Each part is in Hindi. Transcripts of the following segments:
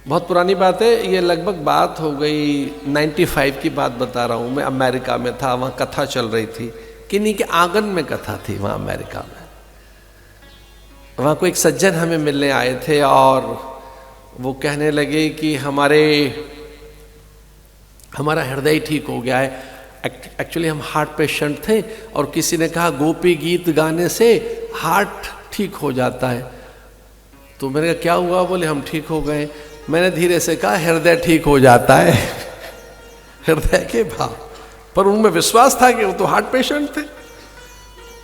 बहुत पुरानी बात है ये, लगभग बात हो गई 95 की बात बता रहा हूँ मैं। अमेरिका में था, वहाँ कथा चल रही थी, किन्हीं के आंगन में कथा थी वहाँ अमेरिका में। वहाँ को एक सज्जन हमें मिलने आए थे और वो कहने लगे कि हमारा हृदय ठीक हो गया है। एक्चुअली हम हार्ट पेशेंट थे और किसी ने कहा गोपी गीत गाने से हार्ट ठीक हो जाता है। तो मैंने कहा क्या हुआ? बोले हम ठीक हो गए। मैंने धीरे से कहा हृदय ठीक हो जाता है हृदय के भाव। पर उनमें विश्वास था कि वो तो हार्ट पेशेंट थे।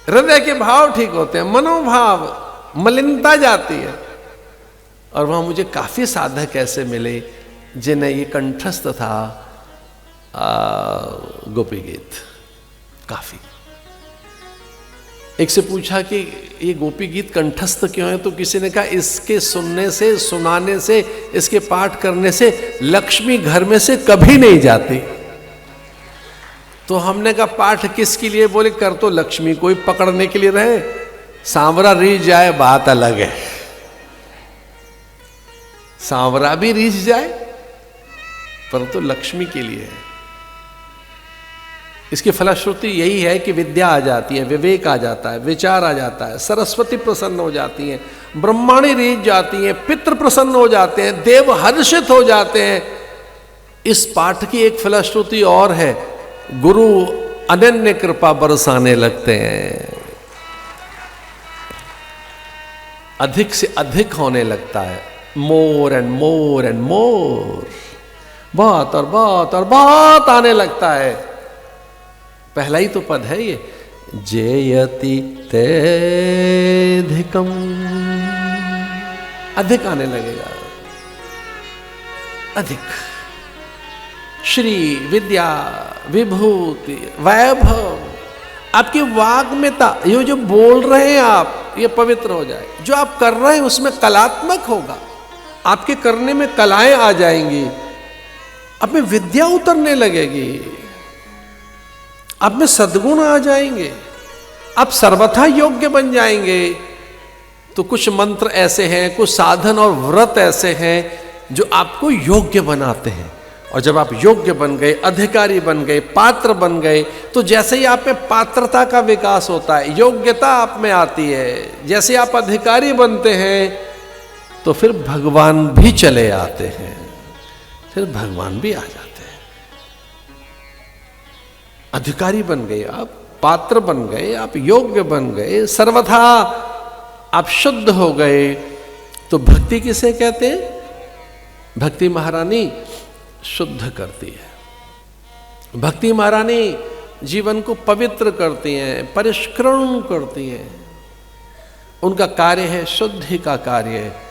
हृदय के भाव ठीक होते हैं, मनोभाव, मलिनता जाती है। और वहाँ मुझे काफ़ी साधक ऐसे मिले जिन्हें ये कंठस्थ था गोपी गीत काफ़ी। एक से पूछा कि ये गोपी गीत कंठस्थ क्यों है? तो किसी ने कहा इसके सुनने से, सुनाने से, इसके पाठ करने से लक्ष्मी घर में से कभी नहीं जाती। तो हमने कहा पाठ किसके लिए? बोले कर तो लक्ष्मी कोई पकड़ने के लिए रहे, सांवरा रीझ जाए बात अलग है। सांवरा भी रीझ जाए पर तो लक्ष्मी के लिए है। इसकी फलश्रुति यही है कि विद्या आ जाती है, विवेक आ जाता है, विचार आ जाता है, सरस्वती प्रसन्न हो जाती हैं, ब्रह्माणी रीझ जाती हैं, पितृ प्रसन्न हो जाते हैं, देव हर्षित हो जाते हैं। इस पाठ की एक फलश्रुति और है, गुरु अनन्य कृपा बरसाने लगते हैं, अधिक से अधिक होने लगता है, more and more and more, बहुत और बहुत और बहुत आने लगता है। पहला ही तो पद है ये, जयति तेधिकम, अधिक आने लगेगा, अधिक। श्री, विद्या, विभूति, वैभव, आपकी वाग्मिता, ये जो बोल रहे हैं आप, ये पवित्र हो जाए। जो आप कर रहे हैं उसमें कलात्मक होगा, आपके करने में कलाएं आ जाएंगी, आप में विद्या उतरने लगेगी, आप में सद्गुण आ जाएंगे, आप सर्वथा योग्य बन जाएंगे। तो कुछ मंत्र ऐसे हैं, कुछ साधन और व्रत ऐसे हैं जो आपको योग्य बनाते हैं। और जब आप योग्य बन गए, अधिकारी बन गए, पात्र बन गए, तो जैसे ही आप में पात्रता का विकास होता है, योग्यता आप में आती है, जैसे आप अधिकारी बनते हैं तो फिर भगवान भी चले आते हैं, फिर भगवान भी आ जाते हैं। अधिकारी बन गए आप, पात्र बन गए आप, योग्य बन गए, सर्वथा आप शुद्ध हो गए। तो भक्ति किसे कहते हैं? भक्ति महारानी शुद्ध करती है, भक्ति महारानी जीवन को पवित्र करती हैं, परिष्करण करती हैं। उनका कार्य है शुद्धि का कार्य है।